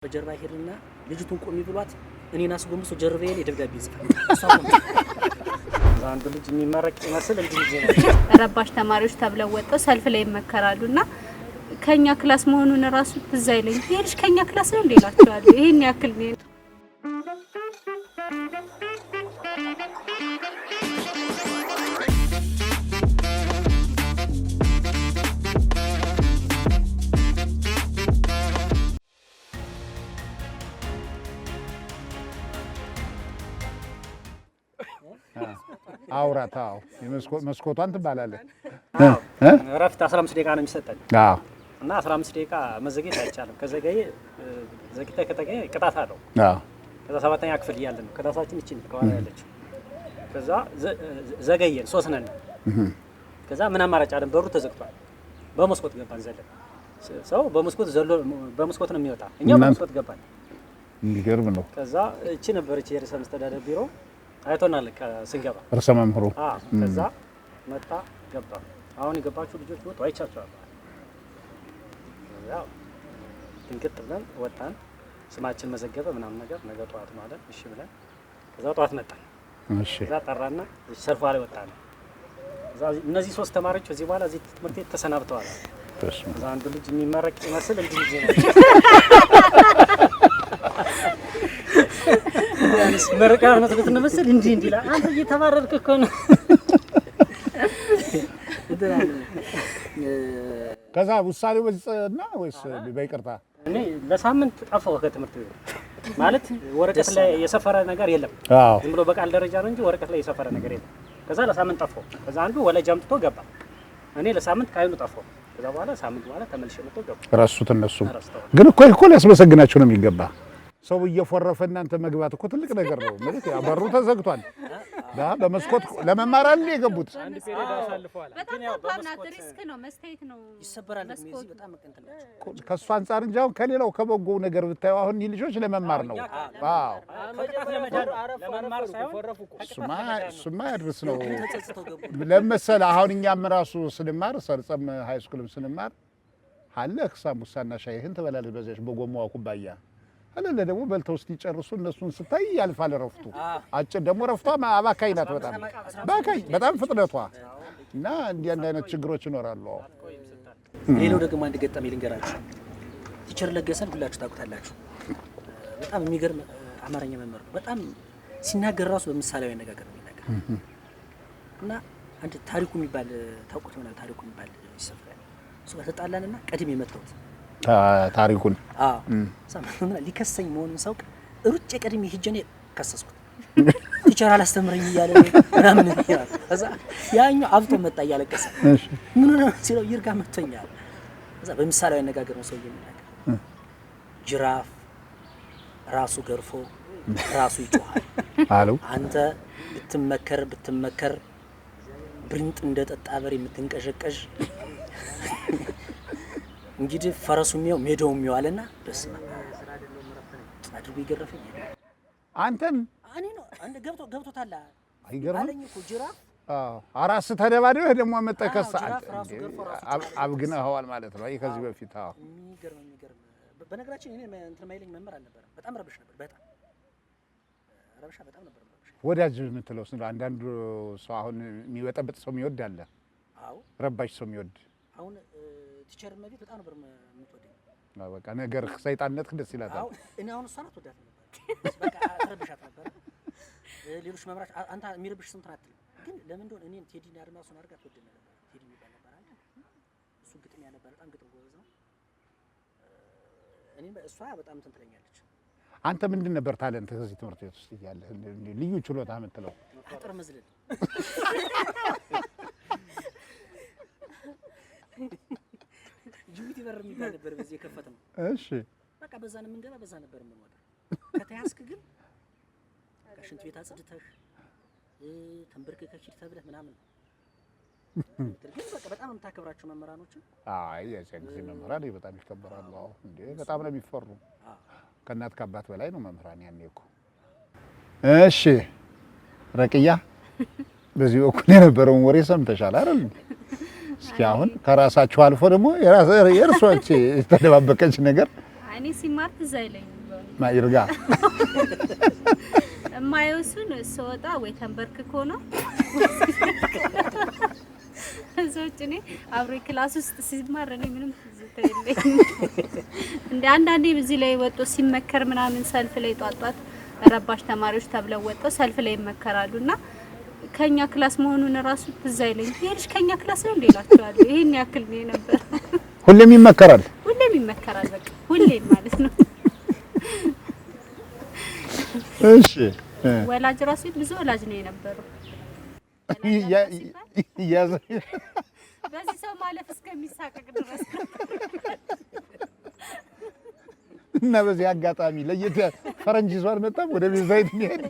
በጀርባ ሄድና ልጅቱን ቆሚ ብሏት እኔና አስጎምሶ ጀርባዬ ላይ ደብዳቤ ይጽፋል። አንዱ ልጅ የሚመረቅ ይመስል እንዲህ ረባሽ ተማሪዎች ተብለው ወጥተው ሰልፍ ላይ ይመከራሉና ከኛ ክላስ መሆኑን ራሱ ትዝ አይለኝ። ይሄልሽ ከኛ ክላስ ነው እንደላችኋል። ይሄን ያክል ነው። አውራታው መስኮቷን ትባላለች። እረፍት 15 ደቂቃ ነው የሚሰጠን። አዎ እና 15 ደቂቃ መዘግየት አይቻልም። ከዘገየ ከተገኘ ቅጣት አለው። አዎ ከዛ 7ኛ ክፍል እያለን ነው ክላሳችን እቺ ነው ከኋላ ያለች። ከዛ ዘገየን 3 ነን። ከዛ ምን አማራጭ አለን? በሩ ተዘግቷል። በመስኮት ገባን ዘለን። ሰው በመስኮት ነው የሚወጣ። እኛ በመስኮት ገባን። የሚገርም ነው። ከዛ እቺ ነበረች የርዕሰ መስተዳድር ቢሮ አይቶናል ስንገባ ርዕሰ መምህሩ። ከዛ መጣ ገባ። አሁን የገባችሁ ልጆች ወጡ አይቻችኋል። ያው ድንገት ብለን ወጣን። ስማችን መዘገበ ምናምን ነገር ነገ ጠዋት ማለት እሺ ብለን ከዛ ጠዋት መጣን። እሺ ከዛ ጠራና ሰልፏ ላይ ወጣን። ከዛ እነዚህ 3 ተማሪዎች እዚህ በኋላ እዚህ ትምህርት ቤት ተሰናብተዋል። ከዛ አንዱ ልጅ የሚመረቅ ይመስል እንዲህ ነው መረቃ መስሎት ነው መሰል እንዲህ ይላል። አንተ እየተባረርክ እኮ ነው። ከዛ ውሳኔው በጽና ወይስ በይቅርታ? እኔ ለሳምንት ጠፋሁ ከትምህርት ቤት ማለት ወረቀት ላይ የሰፈረ ነገር የለም። ዝም ብሎ በቃል ደረጃ ነው እንጂ ወረቀት ላይ የሰፈረ ነገር የለም። ከዛ ለሳምንት ጠፋሁ። ከዛ አንዱ ወላጅ አምጥቶ ገባ። እኔ ለሳምንት ካይኑ ጠፋሁ። ከዛ በኋላ ሳምንት በኋላ ተመልሼ መጥቶ ገባ። ረሱት። እነሱም ግን እኮ ሊያስመሰግናቸው ነው የሚገባ። ሰው እየፎረፈ እናንተ መግባት እኮ ትልቅ ነገር ነው ማለት ያ በሩ ተዘግቷል። በመስኮት ለመማር አለ የገቡት። አንድ ፔሪድ አሳልፈዋል። ግን ያው በመስኮት ሪስክ ነው መስታየት ነው ይሰበራል። እዚህ በጣም መቀንተል ከሱ አንፃር እንጂ አሁን ከሌላው ከበጎው ነገር ብታዩ አሁን እነዚህ ልጆች ለመማር ነው። አዎ ለመማር ሳይሆን እሱማ ያድርስ ነው ለመሰለ። አሁን እኛም ራሱ ስንማር ሰርጸም ሃይ ስኩልም ስንማር አለ ሳምቡሳና ሻይህን ትበላለች በዛች በጎማዋ ኩባያ አለለ ደግሞ በልተው እስኪጨርሱ እነሱን ስታይ ያልፋል ረፍቱ። አጭር ደግሞ ረፍቷ አባካይ ናት። በጣም ፍጥነቷ እና እንዲህ አይነት ችግሮች ይኖራሉ። ሌላው ደግሞ አንድ ገጠመኝ ልንገራችሁ። ቲቸር ለገሰን ሁላችሁ ታውቁታላችሁ። በጣም የሚገርም አማርኛ መምህር ነው። በጣም ሲናገር ራሱ በምሳሌያዊ አነጋገር ነው የሚናገር እና አንድ ታሪኩ የሚባል ታውቁት ይሆናል። ታሪኩ የሚባል ይሰፍራል። እሱ ጋር ተጣላንና ቀድሜ መተውት ታሪኩን ሰማና ሊከሰኝ መሆኑን ሳውቅ ሩጭ ቀድሜ ሂጄ ነው ከሰስኩት። ቲቸር አላስተምረኝ እያለ ምናምን ይላል። ከዛ ያኛው አብቶ መጣ እያለቀሰ ምን ነው ሲለው ይርጋ መጥቶኛል። ከዛ በምሳሌያዊ አነጋገር ነው ሰውዬ የሚናገር። ጅራፍ ራሱ ገርፎ ራሱ ይጮሃል አሉ። አንተ ብትመከር ብሪንጥ እንደጠጣ በር የምትንቀዠቀዥ እንግዲህ ፈረሱ የሚያው ሜዳው የሚዋልና በስመ አብ አድርጎ ይገረፈኝ። አንተም እኔ ነው አንድ ገብቶታል አይገርም አለኝ እኮ ጅራፍ አራስ ተደባደበ ደግሞ መጠከስ አብግነኸዋል ማለት ነው። አይ ከዚህ በፊት የሚገርም በነገራችን እኔ እንትን ማይለኝ መምህር አልነበረም። በጣም ረብሽ ነበር። በጣም ነበር ረብሽ። ወዳጅ የምትለው ነው። አንዳንዱ ሰው አሁን የሚወጣበት ሰው የሚወድ አለ። አዎ ረባሽ ሰው የሚወድ አሁን ቲቸር መቤት በጣም ነበር የምትወደኝ። በቃ ነገር ሰይጣንነትህ ደስ ይላታል። አዎ እኔ አሁን እሷ ናት ወዳት ነበር። በቃ ተረብሻት ነበር። ሌሎች መምራች አንተ የሚረብሽ ስንት አትልም። ግን ለምን እንደሆነ እኔን ቴዲና አድማሱን አድርጋ ትወደኝ ነበር። ቴዲ የሚባል ነበር አለ። እሱ ግጥም ያነበር በጣም ግጥም ጎበዝ ነው። እኔ እሷ በጣም እንትን ትለኛለች። አንተ ምንድን ነበር ታለንት ከዚህ ትምህርት ቤት ውስጥ እያለህ ልዩ ችሎታ የምትለው? አጥር መዝለል ጅቡቲ በር የሚባል ነበር በዚህ የከፈተው። እሺ በቃ በዛ ነው የምንገባ፣ በዛ ነበር የምንወጣ። ከተያዝክ ግን ሽንት ቤት አጽድተህ ተንበርክከህ ሂድ ተብለህ ምናምን ግን በቃ በጣም የምታከብራቸው መምህራኖችን የዚያን ጊዜ መምህራን በጣም ይከበራሉ። እንዴ በጣም ነው የሚፈሩ። ከእናት ከአባት በላይ ነው መምህራን ያኔ እኮ። እሺ ረቅያ በዚህ በኩል የነበረውን ወሬ ሰምተሻል አይደል? እስኪ አሁን ከራሳችሁ አልፎ ደግሞ የእርሷች የተደባበቀች ነገር እኔ ሲማር ትዝ አይለኝም ማይርጋ የማይወሱን ስወጣ ወይ ተንበርክኮ ነው እዛች እኔ አብሬ ክላስ ውስጥ ሲማር እኔ ምንም ትዝታ የለኝም። እንደ አንዳንዴ በዚህ ላይ ወጥቶ ሲመከር ምናምን ሰልፍ ላይ ጧጧት ረባሽ ተማሪዎች ተብለው ወጥተው ሰልፍ ላይ ይመከራሉና ከኛ ክላስ መሆኑን ራሱ ትዝ አይለኝም። ይሄሽ ከኛ ክላስ ነው እንደላችኋል። ይሄን ያክል ነው ነበር። ሁሌም ይመከራል በቃ ሁሌም ማለት ነው። እሺ ወላጅ ራሱ ብዙ ወላጅ ነው የነበረው። ያዘ በዚህ ሰው ማለፍ እስከሚሳቀቅ ድረስ እና በዚህ አጋጣሚ ለየት ፈረንጅ ይዟል መጣም ወደ ቤዛይት የሚሄድ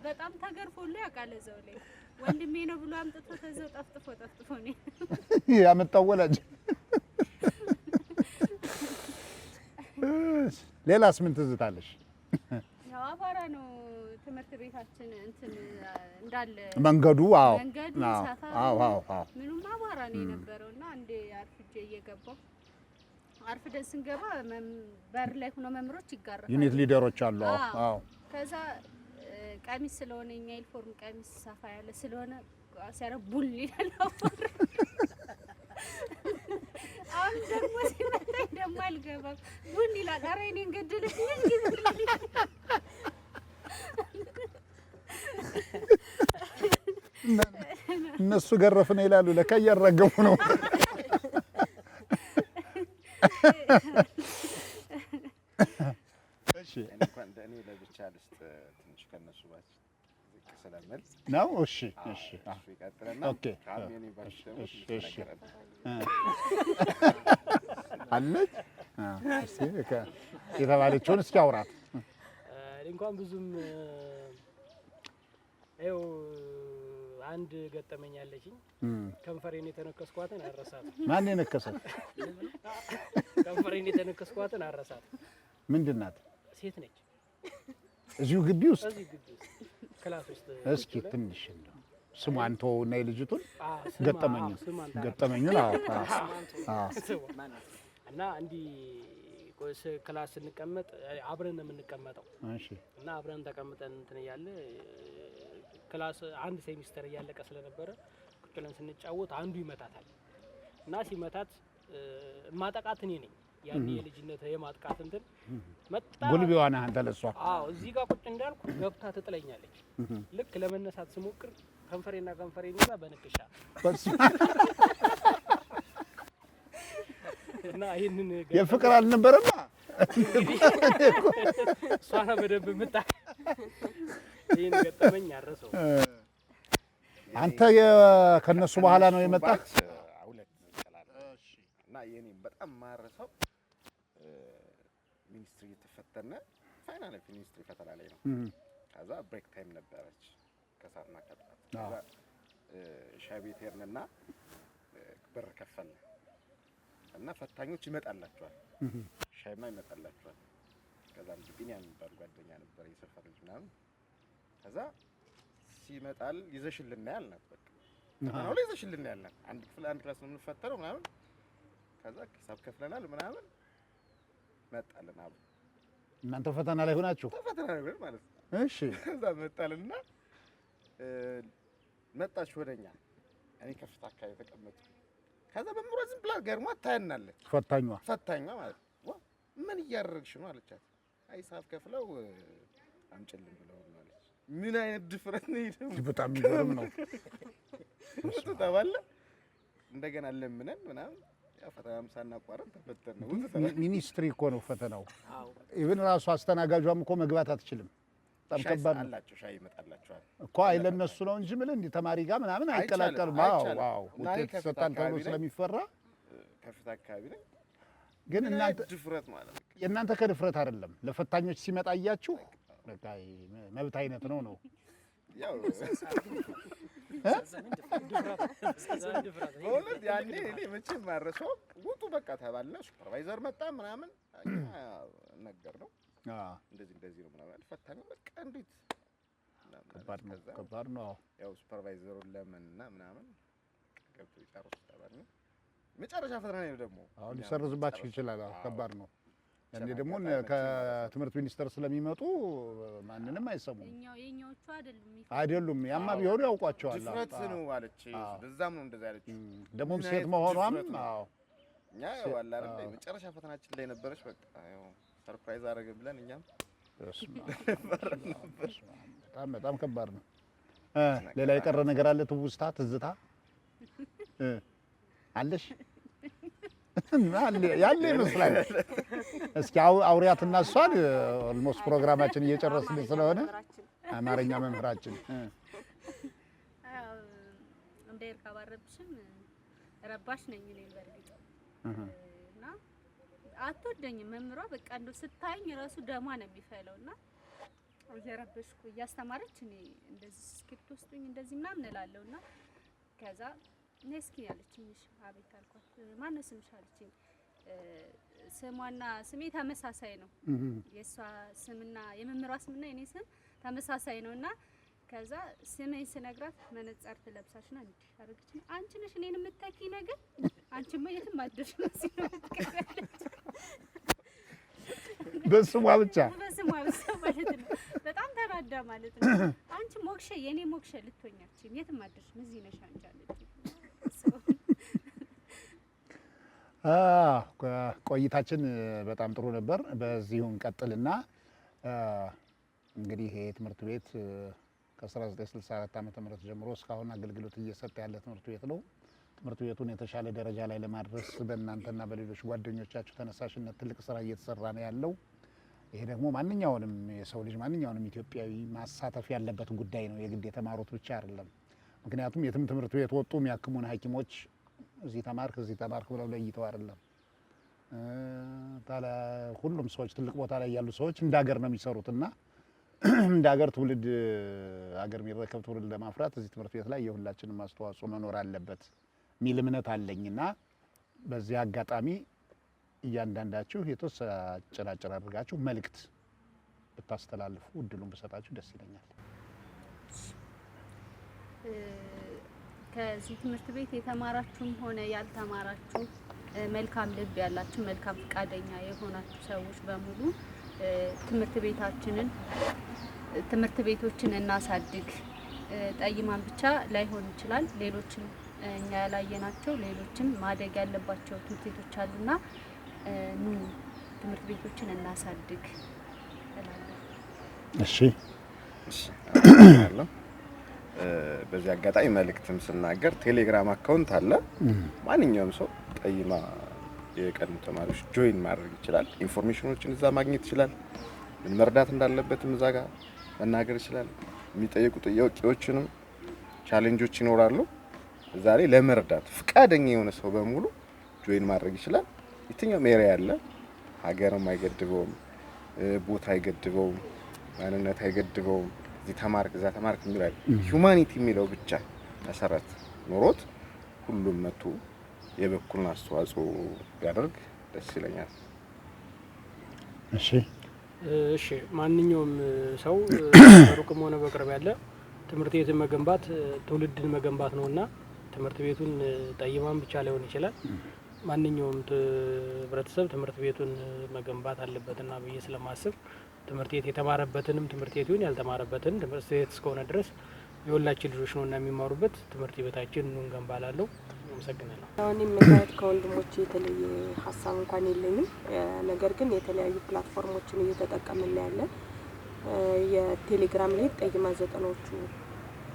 በጣም ተገርፎሉ ያውቃል። እዛው ላይ ወንድሜ ነው ብሎ አምጥቶ ተዘው ጠፍጥፎ ነው ያመጣው ወላጅ። ሌላስ ምን ትዝታለሽ? ያው አቧራ ነው ትምህርት ቤታችን እንትን እንዳለ መንገዱ። አዎ ምኑም አቧራ ነው የነበረውና አንዴ አርፍጄ እየገባሁ አርፍደን ስንገባ በር ላይ ሆኖ መምሮች ይጋራሉ። ዩኒት ሊደሮች አሉ። አዎ ከዛ ቀሚስ ስለሆነ እኛ ዩኒፎርም ቀሚስ ሰፋ ያለ ስለሆነ ሲያረ ቡል ይላል። አሁን ደግሞ ሲመጣኝ ደግሞ አልገባም ቡል ይላል። ኧረ እኔን ገደለኝ እንጂ እነሱ ገረፍነ ይላሉ። ለካ እያረገሙ ነው። እሺ እንኳን እንደኔ ለብቻ ልስጥ ትንሽ ከነሱ ባች ዝቅ ስለምል ነው። እሺ ይቀጥልና ኦኬ ካሜኒ ባች ደግሞ አለች የተባለችውን እስኪ አውራት። እንኳን ብዙም ይኸው አንድ ገጠመኝ አለችኝ። ከንፈሬን የተነከስኳትን አረሳት። ማን የነከሰት? ከንፈሬን የተነከስኳትን አረሳት። ምንድን ናት? ሴት ነች። እዚሁ ግቢ ውስጥ ክላስ ውስጥ። እስኪ ትንሽ እንደው ስሟን ተወውና የልጅቱን ገጠመኙን እና እንዲህ ክላስ ስንቀመጥ አብረን ነው የምንቀመጠው። እሺ። እና አብረን ተቀምጠን እንትን እያለ ክላስ አንድ ሴሚስተር እያለቀ ስለነበረ ቁጭ ብለን ስንጫወት አንዱ ይመታታል እና ሲመታት ማጠቃት እኔ ነኝ። ያን የልጅነት የማጥቃት እንትን መጣ ጉልቤዋና አንተ ለሷ። አዎ እዚህ ጋር ቁጭ እንዳልኩ ገብታ ትጥለኛለች። ልክ ለመነሳት ስሞክር ከንፈሬና ከንፈሬን ይዛ በንክሻ እና ይሄንን የፍቅር አልነበረማ እሷና በደንብ ምታ ይሄን ገጠመኝ አረሰው። አንተ ከነሱ በኋላ ነው የመጣህ? ሁለት ይቀላል። እሺ። እና የኔ በጣም ማረሰው ሚኒስትሪ የተፈተነ ፋይናል ሚኒስትሪ ፈተና ላይ ነው። ከዛ ብሬክ ታይም ነበረች ከሰዓትና ከጠዋት። ከዛ ሻይ ቤት ሄድንና ብር ከፈልን እና ፈታኞች ይመጣላቸዋል፣ ሻይማ ይመጣላቸዋል። ከዛ ቢኒያም የሚባል ጓደኛ ነበር የሰፈር ልጅ ምናምን። ከዛ ሲመጣል ይዘሽልና ያልናት በቃ ፈተናው ላይ ይዘሽልና ያልናት አንድ ክላስ ነው የምንፈተነው ምናምን። ከዛ ሂሳብ ከፍለናል ምናምን መጣልን አሉ። እናንተ ፈተና ላይ ሆናችሁ? ፈተና ላይ ሆነን ማለት ነው። እሺ። ከዛ መጣልና መጣች ወደኛ። እኔ ከፍታ አካባቢ ተቀመጥኩ። ከዛ በምሮ ዝም ብላ ገርሟ ታያናለች። ፈታኟ ማለት ነው። ምን እያደረግሽ ነው አለቻት። አይ ሂሳብ ከፍለው አምጭልን ብለው ነው አለች። ምን አይነት ድፍረት ነው ይሄ? በጣም የሚገርም ነው። እሱ ተባለ እንደገና ለምነን ምናምን ያ ፈተናም ሳናቋረጥ ተፈተነ ነው። ሚኒስትሪ እኮ ነው ፈተናው። ኢቭን ራሱ አስተናጋጇም እኮ መግባት አትችልም። በጣም ከባድ ነው። ሻይ ይመጣላችኋል እኮ አይለነሱ ነው እንጂ ምን እንዴ ተማሪ ጋር ምናምን አይቀላቀልም። አዎ ውጤት ይሰጣል ተብሎ ስለሚፈራ ከፍታ አካባቢ ላይ ግን እናንተ ድፍረት ማለት ነው። የእናንተ ከድፍረት አይደለም ለፈታኞች ሲመጣ እያችሁ በቃ መብት አይነት ነው ያው በእውነት ያኔ እኔ መቼም ማረሰው ውጡ በቃ ተባልና ሱፐርቫይዘር መጣ ምናምን ነገር ነው እንደዚህ ነው ምናምን ፈታኝ በቃ እንዴት ከባድ ነው። ያው ሱፐርቫይዘሩን ለምንና ምናምን ገብቶ ይጨርሱ ተባልን። መጨረሻ ፈተና ነው ደግሞ አሁን ሊሰርዝባችሁ ይችላል። ከባድ ነው። ያኔ ደግሞ ከትምህርት ሚኒስቴር ስለሚመጡ ማንንም አይሰሙም። የኛዎቹ አይደሉም። ያማ ቢሆኑ ያውቋቸዋል። ድፍረት ነው አለች። በዛም ነው እንደዛ ያለች። ደግሞም ሴት መሆኗም አዎ እኛ ዋላ አይደል መጨረሻ ፈተናችን ላይ ነበረች። በቃ ያው ሰርፕራይዝ አደረገ ብለን እኛም በጣም ከባድ ነው። ሌላ የቀረ ነገር አለ? ትውስታ ትዝታ አለሽ? ያለ ይመስላል። እስኪ አውሪያትና እሷን ኦልሞስት ፕሮግራማችን እየጨረስን ስለሆነ አማርኛ መምህራችን እንደ ይርካባረብሽም ረባሽ ነኝ እኔ በርግጥ እና አትወደኝም መምህሯ። በቃ እንደው ስታይኝ ራሱ ደሟ ነው የሚፈለውና እየረበሽኩ እያስተማረች እኔ እንደዚህ ስክሪፕት ውስጥኝ እንደዚህ ምናምን እላለሁና ከዛ ነስኪ ያለችኝ አቤት አልኳት። ማነው ስምሽ አለችኝ። ስሟና ስሜ ተመሳሳይ ነው። የሷ ስምና የመምህሯ ስምና የኔ ስም ተመሳሳይ ነውና ከዛ ስሜን ስነግራት መነጽር ትለብሳሽና እንዴ አረጋችኝ። አንቺ ነሽ እኔን የምትተኪ ነገር አንቺማ የትም አትደርሽም ሲለኝ በስሟ ብቻ ማለት ነው። በጣም ተናዳ ማለት ነው። አንቺ ሞክሼ የኔ ሞክሼ ልትሆኛችሁ የትም አትደርሽም እዚህ ነሽ አንቺ አለችኝ። ቆይታችን በጣም ጥሩ ነበር። በዚሁ እንቀጥልና እንግዲህ ይሄ ትምህርት ቤት ከ1964 ዓ.ም ጀምሮ እስካሁን አገልግሎት እየሰጠ ያለ ትምህርት ቤት ነው። ትምህርት ቤቱን የተሻለ ደረጃ ላይ ለማድረስ በእናንተና በሌሎች ጓደኞቻችሁ ተነሳሽነት ትልቅ ስራ እየተሰራ ነው ያለው። ይሄ ደግሞ ማንኛውንም የሰው ልጅ ማንኛውንም ኢትዮጵያዊ ማሳተፍ ያለበት ጉዳይ ነው። የግድ የተማሩት ብቻ አይደለም። ምክንያቱም የትም ትምህርት ቤት ወጡ የሚያክሙን ሐኪሞች እዚህ ተማርክ ብለው ለይተው አይደለም። ሁሉም ሰዎች ትልቅ ቦታ ላይ ያሉ ሰዎች እንደ ሀገር ነው የሚሰሩትና እንደ ሀገር ሀገር የሚረከብ ትውልድ ለማፍራት እዚህ ትምህርት ቤት ላይ የሁላችንም አስተዋጽኦ መኖር አለበት የሚል እምነት አለኝና በዚህ አጋጣሚ እያንዳንዳችሁ የተወሰነ አጭር አድርጋችሁ መልእክት ብታስተላልፉ እድሉን ብሰጣችሁ ደስ ይለኛል። ከዚህ ትምህርት ቤት የተማራችሁም ሆነ ያልተማራችሁ መልካም ልብ ያላችሁ መልካም ፈቃደኛ የሆናችሁ ሰዎች በሙሉ ትምህርት ቤቶችን እናሳድግ። ጠይማን ብቻ ላይሆን ይችላል፣ ሌሎችም እኛ ያላየናቸው ሌሎችም ማደግ ያለባቸው ትምህርት ቤቶች አሉና ኑ ትምህርት ቤቶችን እናሳድግ እላለሁ። እሺ በዚህ አጋጣሚ መልእክትም ስናገር ቴሌግራም አካውንት አለ። ማንኛውም ሰው ጠይማ የቀድሞ ተማሪዎች ጆይን ማድረግ ይችላል። ኢንፎርሜሽኖችን እዛ ማግኘት ይችላል። ምን መርዳት እንዳለበትም እዛ ጋር መናገር ይችላል። የሚጠየቁ ጥያቄዎችንም ቻሌንጆች ይኖራሉ። እዛ ላይ ለመርዳት ፍቃደኛ የሆነ ሰው በሙሉ ጆይን ማድረግ ይችላል። የትኛውም ኤሪያ ያለ ሀገርም አይገድበውም፣ ቦታ አይገድበውም፣ ማንነት አይገድበውም። እዚህ ተማርክ እዛ ተማርክ የሚላል ሁማኒቲ የሚለው ብቻ መሰረት ኖሮት ሁሉም መጥቶ የበኩልን አስተዋጽኦ ቢያደርግ ደስ ይለኛል። እሺ ማንኛውም ሰው በሩቅም ሆነ በቅርብ ያለ ትምህርት ቤትን መገንባት ትውልድን መገንባት ነውና ትምህርት ቤቱን ጠይማን ብቻ ላይሆን ይችላል። ማንኛውም ህብረተሰብ ትምህርት ቤቱን መገንባት አለበትና ብዬ ስለማስብ ትምህርት ቤት የተማረበትንም ትምህርት ቤት ይሁን ያልተማረበትን ትምህርት ቤት እስከሆነ ድረስ የሁላችን ልጆች ነውና የሚማሩበት ትምህርት ቤታችን ነው እንገንባላለሁ። አመሰግናለሁ። አሁን የምንገናኝ ከወንድሞቼ የተለየ ሀሳብ እንኳን የለኝም። ነገር ግን የተለያዩ ፕላትፎርሞችን እየተጠቀምን ያለን የቴሌግራም ላይ ጠይማ ዘጠናዎቹ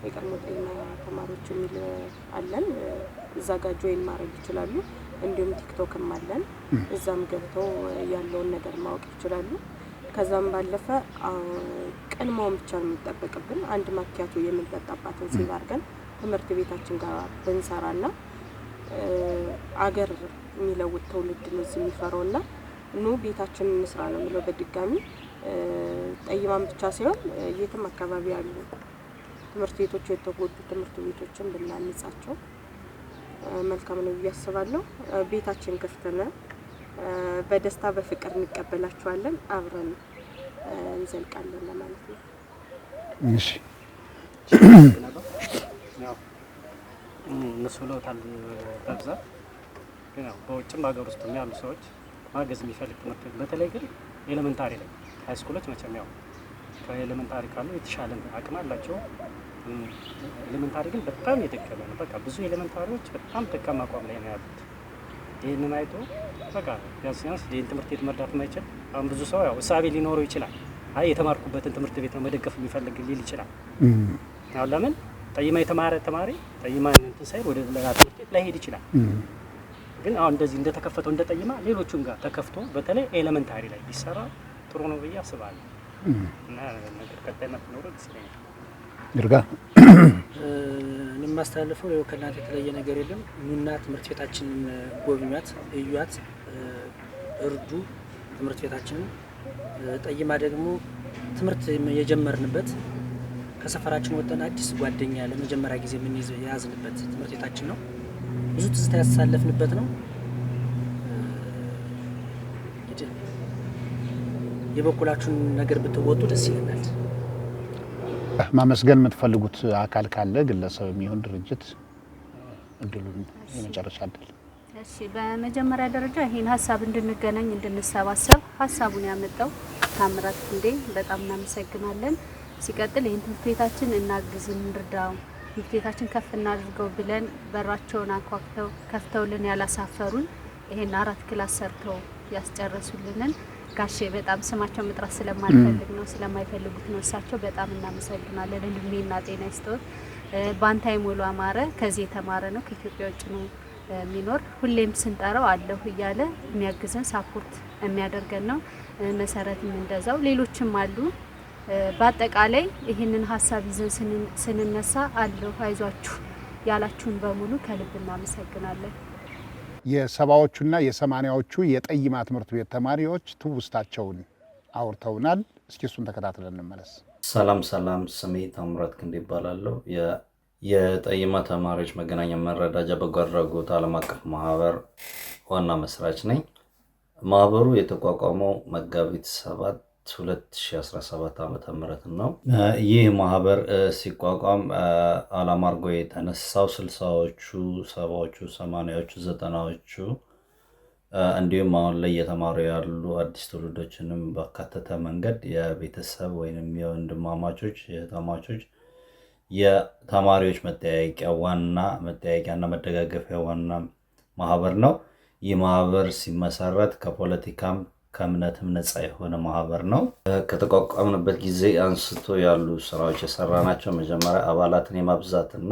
የቀድሞ ጠይማ ተማሪዎች የሚል አለን። እዛ ጋር ጆይን ማድረግ ይችላሉ። እንዲሁም ቲክቶክም አለን። እዛም ገብተው ያለውን ነገር ማወቅ ይችላሉ። ከዛም ባለፈ ቀድሞውን ብቻ ነው የሚጠበቅብን አንድ ማኪያቶ የምንጠጣባትን ሴቭ አድርገን ትምህርት ቤታችን ጋር ብንሰራና አገር የሚለውጥ ትውልድ ነው የሚፈራውና ኑ ቤታችንን እንስራ ነው የሚለው። በድጋሚ ጠይማን ብቻ ሳይሆን የትም አካባቢ ያሉ ትምህርት ቤቶች የተጎዱ ትምህርት ቤቶችን ብናንጻቸው መልካም ነው ብዬ አስባለሁ። ቤታችን ክፍት ነው። በደስታ በፍቅር እንቀበላችኋለን። አብረን እንዘልቃለን ለማለት ነው። እሺ እነሱ ብለውታል በብዛት ግን ያው በውጭም ሀገር ውስጥም ያሉ ሰዎች ማገዝ የሚፈልግ ትምህርት ቤት በተለይ ግን ኤሌመንታሪ ላይ ሃይ ስኩሎች መቼም ያው ከኤሌመንታሪ ካሉ የተሻለ አቅም አላቸው። ኤሌመንታሪ ግን በጣም የደከመ ነው። በቃ ብዙ ኤሌመንታሪዎች በጣም ደካማ አቋም ላይ ነው ያሉት። ይህንን አይቶ በቃ ቢያንስ ይህን ትምህርት ቤት መርዳት የማይችል አሁን ብዙ ሰው ያው እሳቤ ሊኖረው ይችላል። አይ የተማርኩበትን ትምህርት ቤት ነው መደገፍ የሚፈልግ ሊል ይችላል። አሁን ለምን ጠይማ የተማረ ተማሪ ጠይማ እንትን ሳይል ወደ ሌላ ትምህርት ቤት ላይሄድ ይችላል። ግን አሁን እንደዚህ እንደተከፈተው እንደ ጠይማ ሌሎቹም ጋር ተከፍቶ በተለይ ኤሌመንታሪ ላይ ቢሰራ ጥሩ ነው ብዬ አስባለሁ። እና ነገር ቀጣይነት ኖሮ ደስ ይለኛል። ይርጋ የማስተላልፈው ያው ከእናንተ የተለየ ነገር የለም። ኑና ትምህርት ቤታችንን ጎብኟት፣ እዩት፣ እርዱ ትምህርት ቤታችንን። ጠይማ ደግሞ ትምህርት የጀመርንበት ከሰፈራችን ወጥተን አዲስ ጓደኛ ለመጀመሪያ ጊዜ ምን የያዝንበት ትምህርት ቤታችን ነው። ብዙ ትዝታ ያሳለፍንበት ነው። የበኩላችሁን ነገር ብትወጡ ደስ ይለናል። ማመስገን የምትፈልጉት አካል ካለ ግለሰብ የሚሆን ድርጅት እድሉን የመጨረሻ እድል። እሺ፣ በመጀመሪያ ደረጃ ይሄን ሀሳብ እንድንገናኝ እንድንሰባሰብ ሀሳቡን ያመጣው ታምራት ክንዴ በጣም እናመሰግናለን። ሲቀጥል ይሄን ትምህርት ቤታችን እናግዝ፣ እንርዳው፣ ትምህርት ቤታችን ከፍ እናድርገው ብለን በራቸውን አንኳኩተው ከፍተውልን ያላሳፈሩን ይሄን 4 ክላስ ሰርተው ያስጨረሱልንን ጋሼ በጣም ስማቸው መጥራት ስለማይፈልጉት ነው። እሳቸው በጣም እናመሰግናለን። እድሜና ጤና ይስጥዎት። ባንታይ ሙሉ አማረ ከዚህ የተማረ ነው፣ ከኢትዮጵያ ውጭ ነው የሚኖር። ሁሌም ስንጠራው አለሁ እያለ የሚያግዘን ሳፖርት የሚያደርገን ነው። መሰረትም እንደዛው ሌሎችም አሉ። በአጠቃላይ ይህንን ሀሳብ ይዘን ስንነሳ አለሁ አይዟችሁ ያላችሁን በሙሉ ከልብ እናመሰግናለን። የሰባዎቹና የሰማኒያዎቹ የጠይማ ትምህርት ቤት ተማሪዎች ትውስታቸውን አውርተውናል። እስኪ እሱን ተከታትለን እንመለስ። ሰላም፣ ስሜ ታምራት ክንዴ ይባላለሁ። የጠይማ ተማሪዎች መገናኛ መረዳጃ በጎ አድራጎት ዓለም አቀፍ ማህበር ዋና መስራች ነኝ። ማህበሩ የተቋቋመው መጋቢት 7 2017 ዓ.ም ነው። ይህ ማህበር ሲቋቋም ዓላማ አድርጎ የተነሳው 60ዎቹ፣ 70ዎቹ፣ 80ዎቹ፣ 90ዎቹ እንዲሁም አሁን ላይ እየተማሩ ያሉ አዲስ ትውልዶችንም ባካተተ መንገድ የቤተሰብ ወይም የወንድማማቾች የእህትማማቾች የተማሪዎች መጠያየቂያና መደጋገፊያ ዋና ማህበር ነው። ይህ ማህበር ሲመሰረት ከፖለቲካም ከእምነትም ነፃ የሆነ ማህበር ነው። ከተቋቋምንበት ጊዜ አንስቶ ያሉ ስራዎች የሰራናቸው መጀመሪያ አባላትን የማብዛትና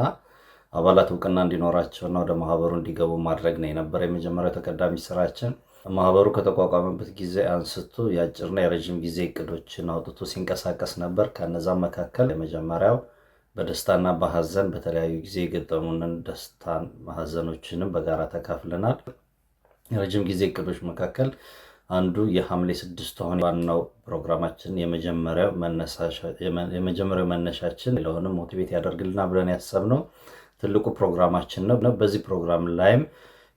አባላት እውቅና እንዲኖራቸውና ወደ ማህበሩ እንዲገቡ ማድረግ ነው የነበረ የመጀመሪያው ተቀዳሚ ስራችን። ማህበሩ ከተቋቋመበት ጊዜ አንስቶ የአጭርና የረዥም ጊዜ እቅዶችን አውጥቶ ሲንቀሳቀስ ነበር። ከነዛም መካከል የመጀመሪያው በደስታና በሀዘን በተለያዩ ጊዜ የገጠሙንን ደስታን ሀዘኖችንም በጋራ ተካፍለናል። የረዥም ጊዜ እቅዶች መካከል አንዱ የሐምሌ 6 ሆነ ዋናው ፕሮግራማችን የመጀመሪያው መነሻችን ለሆነ ሞቲቬት ያደርግልና ብለን ያሰብነው ትልቁ ፕሮግራማችን ነው። በዚህ ፕሮግራም ላይም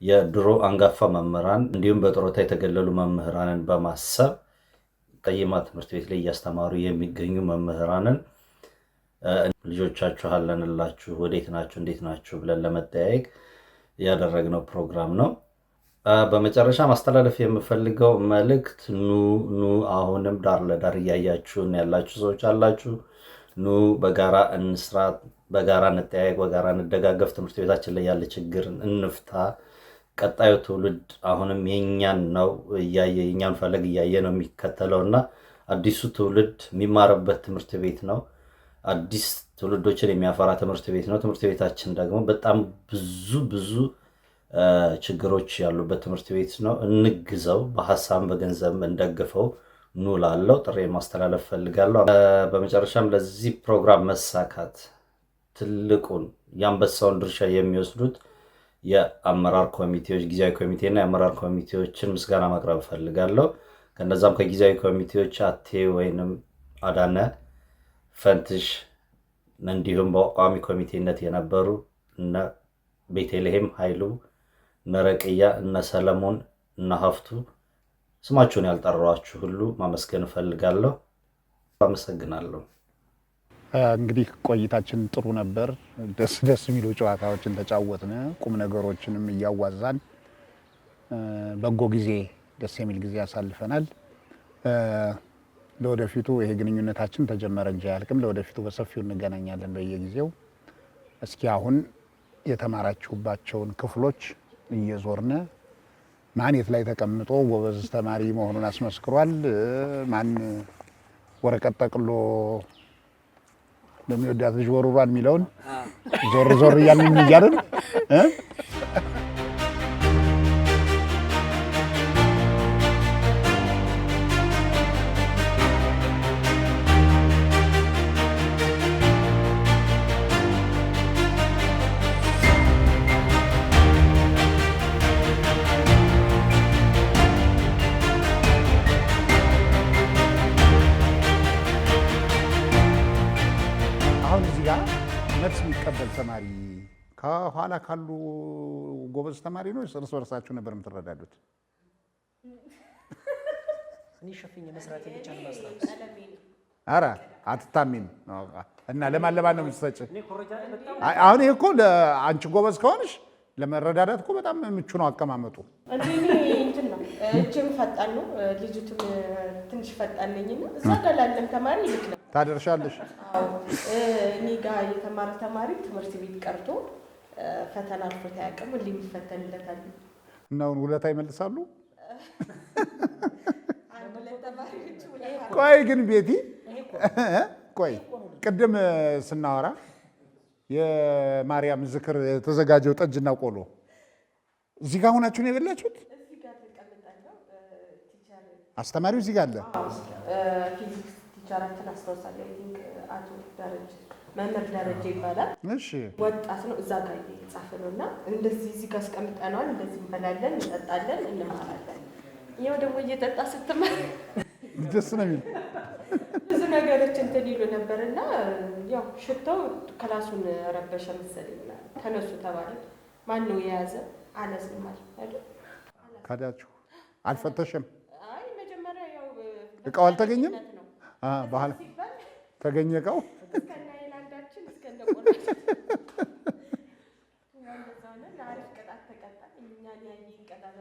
የድሮ አንጋፋ መምህራን እንዲሁም በጡረታ የተገለሉ መምህራንን በማሰብ ጠይማ ትምህርት ቤት ላይ እያስተማሩ የሚገኙ መምህራንን ልጆቻችሁ አለንላችሁ፣ ወዴት ናችሁ፣ እንዴት ናችሁ ብለን ለመጠያየቅ ያደረግነው ፕሮግራም ነው። በመጨረሻ ማስተላለፍ የምፈልገው መልእክት ኑ አሁንም ዳር ለዳር እያያችሁን ያላችሁ ሰዎች አላችሁ። ኑ በጋራ እንስራ፣ በጋራ እንጠያየቅ፣ በጋራ እንደጋገፍ፣ ትምህርት ቤታችን ላይ ያለ ችግር እንፍታ። ቀጣዩ ትውልድ አሁንም የኛን ነው እያየ የኛን ፈለግ እያየ ነው የሚከተለውና አዲሱ ትውልድ የሚማርበት ትምህርት ቤት ነው። አዲስ ትውልዶችን የሚያፈራ ትምህርት ቤት ነው። ትምህርት ቤታችን ደግሞ በጣም ብዙ ችግሮች ያሉበት ትምህርት ቤት ነው። እንግዘው፣ በሀሳብ በገንዘብ እንደግፈው ኑ ላለው ጥሪ ማስተላለፍ ፈልጋለሁ። በመጨረሻም ለዚህ ፕሮግራም መሳካት ትልቁን የአንበሳውን ድርሻ የሚወስዱት የአመራር ኮሚቴዎች፣ ጊዜያዊ ኮሚቴና የአመራር ኮሚቴዎችን ምስጋና ማቅረብ ፈልጋለሁ። ከነዛም ከጊዜያዊ ኮሚቴዎች አቴ ወይንም አዳነ ፈንትሽ፣ እንዲሁም በቋሚ ኮሚቴነት የነበሩ እነ ቤተልሔም ኃይሉ፣ እነ ረቅያ፣ እነ ሰለሞን፣ እነ ሀፍቱ፣ ስማቸውን ያልጠራኋችሁ ሁሉ ማመስገን እፈልጋለሁ። አመሰግናለሁ። እንግዲህ ቆይታችን ጥሩ ነበር። ደስ የሚሉ ጨዋታዎችን ተጫወትን፣ ቁም ነገሮችንም እያዋዛን በጎ ጊዜ ደስ የሚል ጊዜ ያሳልፈናል። ለወደፊቱ ይሄ ግንኙነታችን ተጀመረ እንጂ አያልቅም። ለወደፊቱ በሰፊው እንገናኛለን በየጊዜው። እስኪ አሁን የተማራችሁባቸውን ክፍሎች እየዞርነ ማን የት ላይ ተቀምጦ ጎበዝ ተማሪ መሆኑን አስመስክሯል፣ ማን ወረቀት ጠቅሎ ለሚወዳት ልጅ ወሩሯል የሚለውን ዞር ዞር እያልን እያልን መልስ የሚቀበል ተማሪ ከኋላ ካሉ ጎበዝ ተማሪ ነው እርስ በርሳችሁ ነበር የምትረዳዱት? እኔ ሸፍኝ መስራት ብቻ ነው መስራት። ኧረ አትታሚም እና ለማን ነው የምትሰጭ? አሁን ይሄ እኮ አንቺ ጎበዝ ከሆንሽ ለመረዳዳት እኮ በጣም ምቹ ነው አቀማመጡ። እንትን ነው እጅም ፈጣን ነው፣ ልጅቱም ትንሽ ፈጣን ነኝና እዛ ጋር ላለም ተማሪ ልክ ነው ታደርሻለሽ። እኔ ጋር የተማረ ተማሪ ትምህርት ቤት ቀርቶ ፈተና አልፎት አያውቅም። ሁሌ የሚፈተንለታል እና አሁን ውለታ ይመልሳሉ። ቆይ ግን ቤቲ ቆይ ቅድም ስናወራ የማርያም ዝክር የተዘጋጀው ጠጅና ቆሎ እዚህ ጋር ሆናችሁ ነው የበላችሁት? አስተማሪው እዚህ ጋር አለ። ፊዚክስ ቲቸራችን አስታውሳለሁ። አቶ ደረጀ መምህር ደረጀ ይባላል። እሺ ወጣት ነው። እዛ ጋር እየጻፈ ነውና እንደዚህ እዚህ ጋር አስቀምጠናል። እንደዚህ እንበላለን፣ እንጠጣለን፣ እንማራለን። ይኸው ደግሞ እየጠጣ ስትማር ደስ ነው የሚል ብዙ ነገሮች እንትን ይሉ ነበርና ያው ሽታው ክላሱን ረበሸ መሰለኝ። ተነሱ ተባለ። ማን ነው የያዘ? አነስማል አይደል? ካዳችሁ አልፈተሽም? አይ መጀመሪያ ያው እቃው አልተገኘም። ባህል ተገኘ እቃው እስከነ አይላንዳችን እስከነ ቆራችን ያንደዛነ ለአሪፍ ቅጣት ተቀጣ። እኛን ያየ ይቀጣል።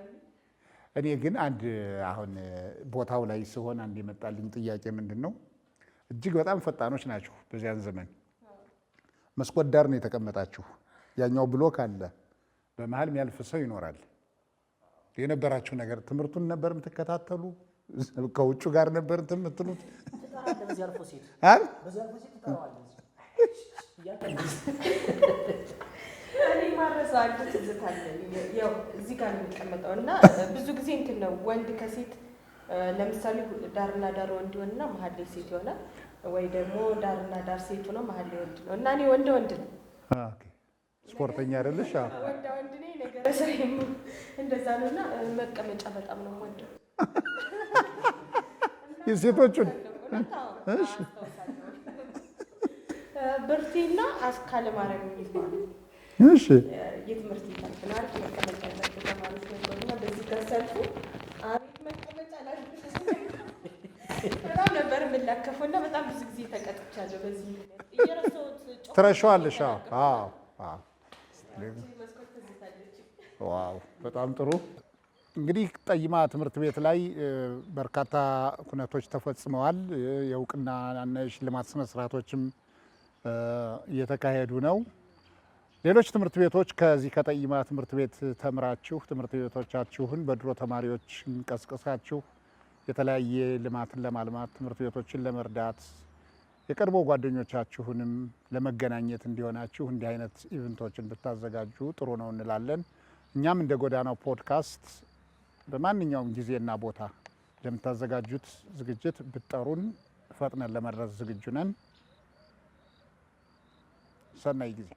እኔ ግን አንድ አሁን ቦታው ላይ ሲሆን አንድ የመጣልኝ ጥያቄ ምንድን ነው፣ እጅግ በጣም ፈጣኖች ናችሁ በዚያን ዘመን። መስኮት ዳር ነው የተቀመጣችሁ። ያኛው ብሎክ አለ፣ በመሀል የሚያልፍ ሰው ይኖራል። የነበራችሁ ነገር ትምህርቱን ነበር የምትከታተሉ? ከውጭ ጋር ነበር የምትሉት? እኔ ማረሳው አንድ ትዝታ አለኝ። ያው እዚህ ጋር ነው የሚቀመጠው እና ብዙ ጊዜ እንትን ነው ወንድ ከሴት ለምሳሌ ዳርና ዳር ወንድ ይሆንና መሀል ላይ ሴት ይሆናል፣ ወይ ደግሞ ዳርና ዳር ሴት ሆኖ መሀል ላይ ወንድ ነው እና እኔ ወንድ ነው። ኦኬ ስፖርተኛ አይደለሽ? ወንድ ነኝ። ነገረ ሰይም እንደዛ ነውና መቀመጫ በጣም ነው ወንድ የሴቶቹን እሺ ብርቴና አስካለ ማርያም የሚባሉ እሺ የትምህርት ቤታችን አሪፍ መቀመጫ ያላቸው ተማሪዎች ነበሩና በዚህ ጋር ሰልፉ አሪፍ መቀመጫ በጣም ነበር የምላከፈው እና በጣም ብዙ ጊዜ ተቀጥቻለሁ። በዚህ እየረሳሁት ትረሻዋለሽ? ዋው በጣም ጥሩ። እንግዲህ ጠይማ ትምህርት ቤት ላይ በርካታ ኩነቶች ተፈጽመዋል። የእውቅና እና የሽልማት ስነ ስርዓቶችም እየተካሄዱ ነው። ሌሎች ትምህርት ቤቶች ከዚህ ከጠይማ ትምህርት ቤት ተምራችሁ ትምህርት ቤቶቻችሁን በድሮ ተማሪዎች ቀስቅሳችሁ የተለያየ ልማትን ለማልማት ትምህርት ቤቶችን ለመርዳት የቀድሞ ጓደኞቻችሁንም ለመገናኘት እንዲሆናችሁ እንዲህ አይነት ኢቨንቶችን ብታዘጋጁ ጥሩ ነው እንላለን። እኛም እንደ ጎዳናው ፖድካስት በማንኛውም ጊዜና ቦታ ለምታዘጋጁት ዝግጅት ብትጠሩን ፈጥነን ለመድረስ ዝግጁ ነን። ሰናይ ጊዜ